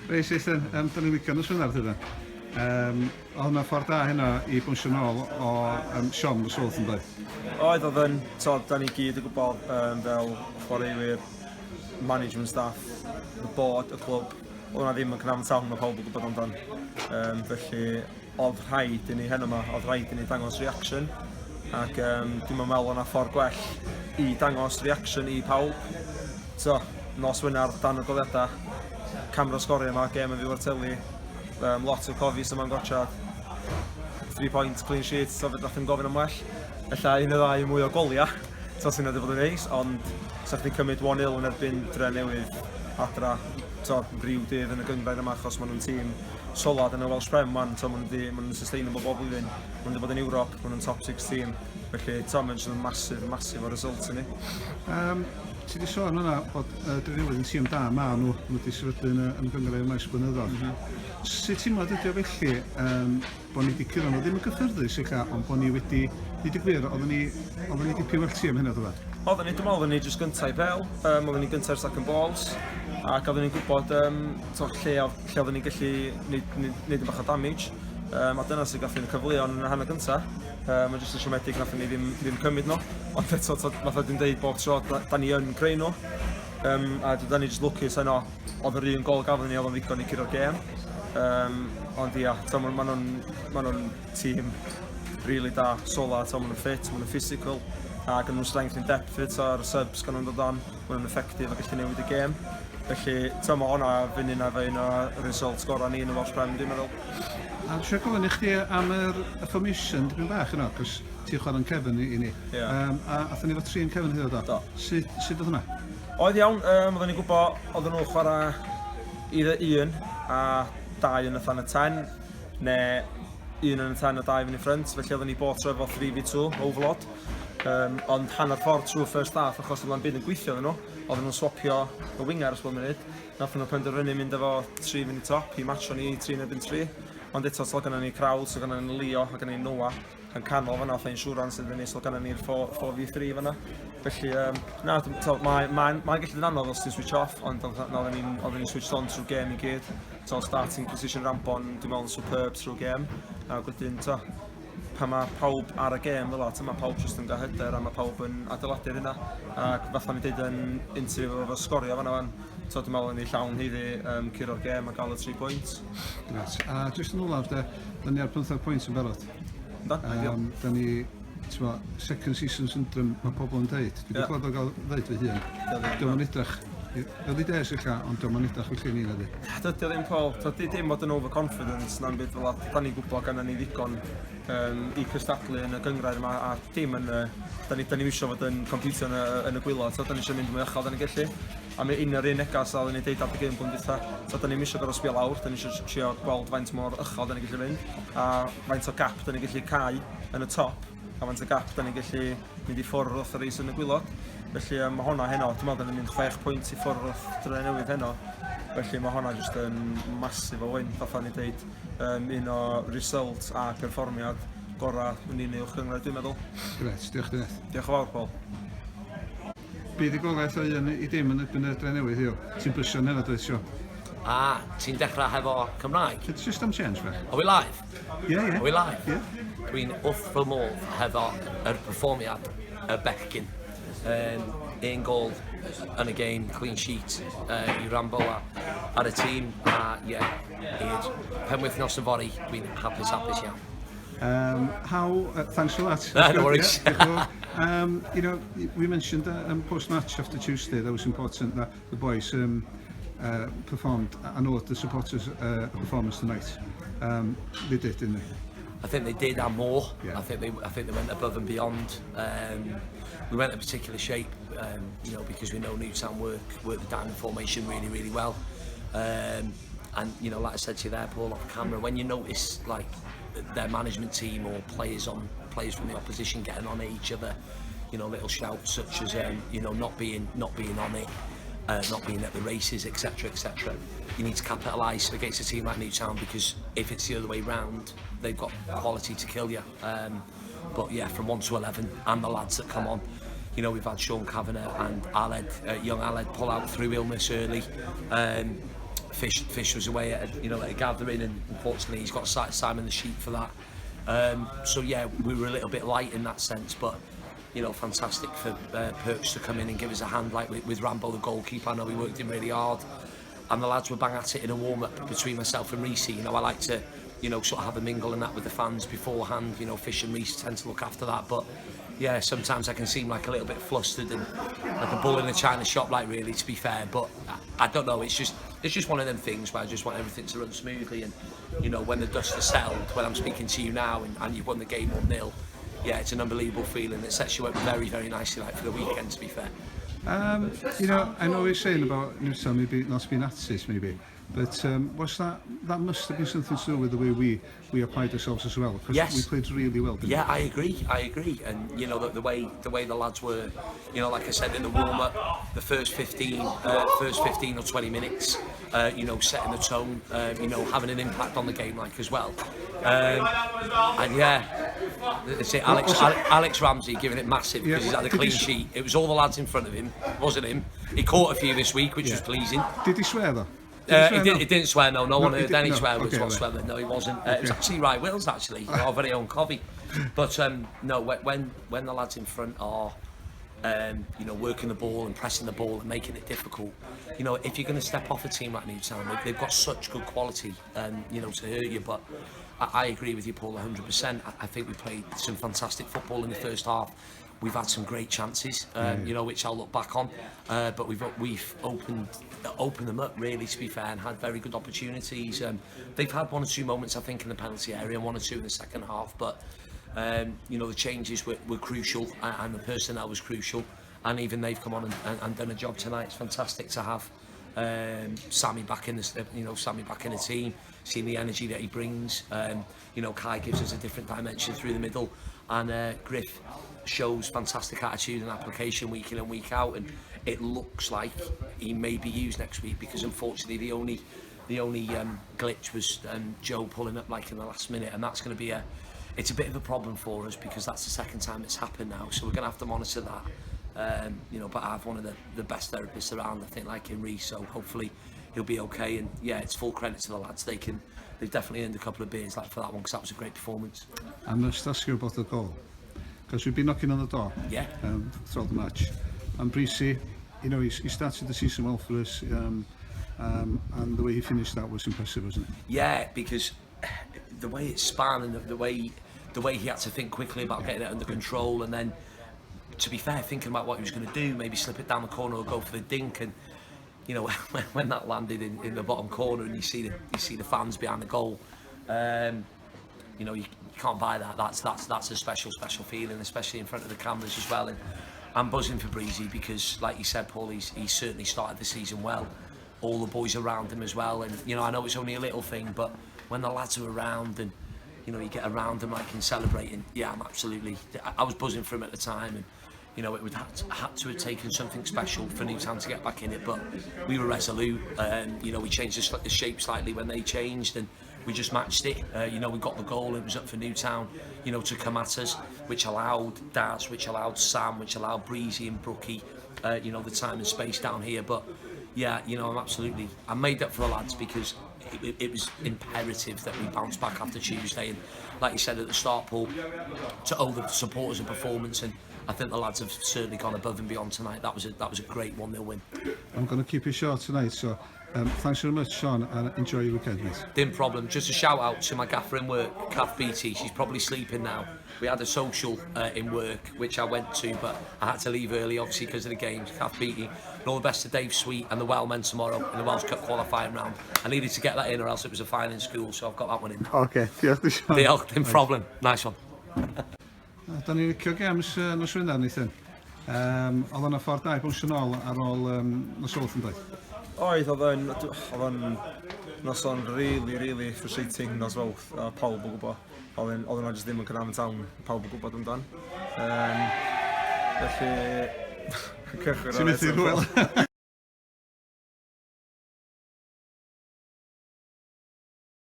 Reis eithon, da ni'n licio yn y swynnar dydyn. Oedd hwnna ffordd da hynna i bwysio nôl o Siom y Swlth yn dweud? Oedd yn, da ni gyd yn gwybod fel chwaraewyr, management staff, y board, y clwb, oedd hwnna ddim yn cnafn tawn o pawb yn gwybod amdan. Felly, oedd rhaid i ni heno yma, oedd rhaid i ni dangos reaction, ac dwi'n meddwl o'na ffordd gwell i dangos reaction i pawb. Nos Wener dan y goleuadau, camera sgorio yma, gêm yn fyw ar teli, lot o Cofis yma'n gotchad, 3 point clean sheet, so fe dath yn gofyn am well. Ella un o ddau mwy o golia, sy'n edrych fod yn neis, ond sa chdi'n cymryd 1-0 yn erbyn Drenewydd adra, ryw dydd yn y gyngrair yma, achos maen nhw'n tîm solad yn y Welsh Prem, maen nhw'n sustainable bob blwyddyn, maen nhw'n bod yn Ewrop, maen nhw'n top 6 tîm, felly mae'n masif o result yn ni. Ti wedi sôn yna bod Drenewydd yn tîm da, nhw wedi sefydlu yn y gyngrair maes blynyddoedd. Sut ti'n meddwl ydy o felly bod ni wedi cyrraedd nhw ddim yn gyffyrddus eich ond bod ni wedi, nid i gwir, oedden ni dipyn well tîm hynny o ddod? Oedden ni, dwi'n meddwl, oedden ni jyst gyntaf i fel, oedden ni gyntaf i'r second balls, ac oedden ni'n gwybod lle oedden ni'n gallu neud yn bach o damage, a dyna sy'n gallu yn cyfleon yn y hanner gyntaf. Mae'n jyst yn siomedig nath ni ddim cymryd nhw, ond eto, fath o dwi'n dweud bob tro, da ni yn creu nhw, a da ni jyst lwcus yno, oedd yr un gol gafon ni oedd yn ddigon i curio'r gêm, ond ia, maen nhw'n tîm rili da, solid, maen nhw'n fit, maen nhw'n physical, ac yn nhw'n strength in depth fit, o'r subs gan nhw'n dod on, maen nhw'n effective a gallu newid y gêm. Felly, mae hwnna fyny na fe un o'r result sgora ni yn y Welsh Prem, dwi'n meddwl. A dwi'n gofyn i chdi am y formation dipyn bach yno, cos ti'n chwarae'n cefn i ni. A athyn ni fo 3 yn cefn hyd o do? Sut oedd hwnna? Oedd iawn, oedden ni'n gwybod oedden nhw'n chwarae either 1 a 2 yn y fan y 10, neu 1 yn y 10 a 2 yn y ffrynt, felly oedden ni bod trwy efo 3v2 overload. Ond hanner ffordd trwy first half, achos oedden byd yn gweithio nhw, oedden nhw'n swapio y winger os bod munud. Nath nhw'n penderfynu mynd efo 3 fyny top i matcho ni 3-3. Ond eto, so gynna ni Crowd, so gynna ni Leo, a gynna ni Noah, yn canol fan'na, fatha insurance iddyn ni, so gynna ni'r 4v3 fan'na. Felly, mae'n gallu dyn anodd os ti'n switch off, ond oedden ni'n switched on trwy game i gyd. Starting position rampon, dwi'n meddwl yn superb trwy game. A wedyn, pan mae pawb ar y gêm fel la, mae pawb jyst yn gael hyder a mae pawb yn adeiladu'r hynna. Ac fatha ni dweud yn interview efo sgorio fan'na fan, dwi'n meddwl yn ei llawn heddi curio'r gêm a gael y 3 points. Gret. A jyst yn olaf, da ni ar 15 points yn barod. Da ni, second season syndrome, mae pobl yn dweud. Dwi wedi clywed o gael dweud fy hun. Dwi'n mynd edrych. Ydy des eich ond dwi'n mynd edrych felly ni'n ydy. Dydy o ddim, Paul. Dydy dim bod yn overconfidence na'n byd fel da ni'n gwybod gan ni ddigon i cystadlu yn y gyngrair yma a dim yn... Da ni eisiau fod yn competio yn y gwylod, da ni eisiau mynd mwy uchel da ni'n gallu. A mae un o'r un negas a da ni'n deud ar y gêm blwyddyn dwytha. Da ni eisiau gorau sbio lawr, da ni eisiau gweld faint mor uchel da ni'n gallu mynd. A faint o gap da ni'n gallu cau yn y top. A faint o gap da ni'n gallu mynd i ffwrdd wrth y reis yn y gwylod. Felly mae hwnna heno, dwi'n meddwl da ni'n mynd 6 pwynt i ffwrdd wrth Drenewydd heno. Felly mae hwnna jyst yn masif o wyn, fatha ni'n deud. Un o result a perfformiad gorau yn un uwch gyngrair, dwi'n meddwl. Gret, diolch Dynes. Diolch yn fawr, Paul. Bydd i golaeth o un i dim yn erbyn y Drenewydd, hiw. Ti'n bwysio yn hynny, dweud sio? A ti'n dechrau hefo Cymraeg? It's just am change, fe? Are we live? Yeah. Are we live? Yeah. Dwi'n wrth fy modd hefo yr perfformiad y bechgyn. Un gol yn y game, clean sheet i Rambo ar y tîm. A i'r penwythnos y fori, dwi'n hapus iawn. Thanks for that. No worries. You know, we mentioned post-match after Tuesday that was important that the boys performed. I know the supporters' performance tonight. They did, didn't they? I think they did and more. Yeah. I think they went above and beyond. We went in particular shape, you know, because we know Newtown work the diamond formation really well. And you know, like I said to you there, Paul, off camera, when you notice like their management team or players from the opposition getting on at each other, you know, little shouts such as you know, not being on it, not being at the races, etc. You need to capitalise against a team like Newtown, because if it's the other way round, they've got quality to kill you. But yeah, from 1 to 11, and the lads that come on, you know, we've had Sean Kavanagh and young Aled pull out through illness early. Fish was away at a gathering, and unfortunately he's got Simon the Sheep for that. So yeah, we were a little bit light in that sense, but fantastic for Perks to come in and give us a hand, like with Rambo the goalkeeper. I know he worked him really hard, and the lads were bang at it in a warm-up between myself and Reece. I like to sort of have a mingle and that with the fans beforehand. Fish and Reece tend to look after that, but yeah, sometimes I can seem like a little bit flustered and like a bull in a china shop, like, really, to be fair. But I don't know, it's just one of them things where I just want everything to run smoothly, and when the dust has settled, when I'm speaking to you now and you've won the game 1-0, yeah, it's an unbelievable feeling. It sets you up very, very nicely, like, for the weekend, to be fair. I know you're saying about Newtown maybe not being at it, maybe, but was that must have been something to do with the way we applied ourselves as well, because yes. We played really well, didn't we? I agree, and the way the lads were, like I said in the warm-up, the first 15 or 20 minutes, setting the tone, having an impact on the game, like, as well, and yeah, it's Alex Ramsey giving it massive because he's had a clean sheet. It was all the lads in front of him, wasn't him. He caught a few this week, which was pleasing. Did he swear though? He didn't swear, no one heard any swear words whatsoever. Right. No, he wasn't. It was actually Right Wills, actually, our very own Covey. But no, when the lads in front are working the ball and pressing the ball and making it difficult, if you're going to step off a team like Newtown, they've got such good quality, to hurt you. But I agree with you, Paul, 100%. I think we played some fantastic football in the first half. We've had some great chances, which I'll look back on, but we've opened them up, really, to be fair, and had very good opportunities. They've had 1 or 2 moments, I think, in the penalty area, and 1 or 2 in the second half, but the changes were crucial, and the personnel was crucial, and even they've come on and done a job tonight. It's fantastic to have Sammy back in the team, seeing the energy that he brings. Kai gives us a different dimension through the middle, and Griff shows fantastic attitude and application week in and week out, and it looks like he may be used next week, because unfortunately the only glitch was Joe pulling up like in the last minute, and that's going to be it's a bit of a problem for us, because that's the second time it's happened now, so we're going to have to monitor that. But I have one of the best therapists around, I think, like in Reece, so hopefully he'll be okay. And yeah, it's full credit to the lads. They've definitely earned a couple of beers, like, for that one, because that was a great performance. I'm going to ask you about the goal, because we've been knocking on the door throughout the match, and Breezy, he started the season well for us, and the way he finished that was impressive, wasn't it? Yeah, because the way it span, and the way he had to think quickly about getting it under control, and then, to be fair, thinking about what he was going to do, maybe slip it down the corner or go for the dink, and when that landed in the bottom corner, and you see the fans behind the goal, you can't buy that. That's a special feeling, especially in front of the cameras as well. And I'm buzzing for Breezy, because, like you said, Paul, he's certainly started the season well. All the boys around him as well, and I know it's only a little thing, but when the lads are around and you get around them, like, in celebrating, yeah, I was buzzing for him at the time, and it would had to have taken something special for Newtown to get back in it, but we were resolute. We changed the shape slightly when they changed, and we just matched it. We got the goal. It was up for Newtown, to come at us, which allowed Daz, which allowed Sam, which allowed Breezy and Brookie, the time and space down here. But yeah, I'm made up for the lads, because it was imperative that we bounce back after Tuesday, and like you said at the start, Paul, to owe the supporters a performance, and I think the lads have certainly gone above and beyond tonight. That was a great 1-0 win. I'm going to keep it short tonight, so thanks very much, Sean, and enjoy your weekend, mate. Didn't problem. Just a shout out to my gaffer in work, Kath Beattie. She's probably sleeping now. We had a social in work, which I went to, but I had to leave early, obviously, because of the games. Kath Beattie. And all the best to Dave Sweet and the Wellmen tomorrow in the Welsh Cup qualifying round. I needed to get that in, or else it was a fine in school, so I've got that one in now. Okay, diolch, Sean. Diolch, dim problem. Nice one. Da ni'n licio games nos Wener, Nathan. Oedd yna ffordd da i bwysio nôl ar ôl nos Wylth yn dweud? Oedd o'n noson really frustrating nos Wylth, a pawb yn gwybod. Oedd yna jyst ddim yn cyrraedd yn tawn, pawb yn gwybod amdan. Felly... Ti'n methu rhywel?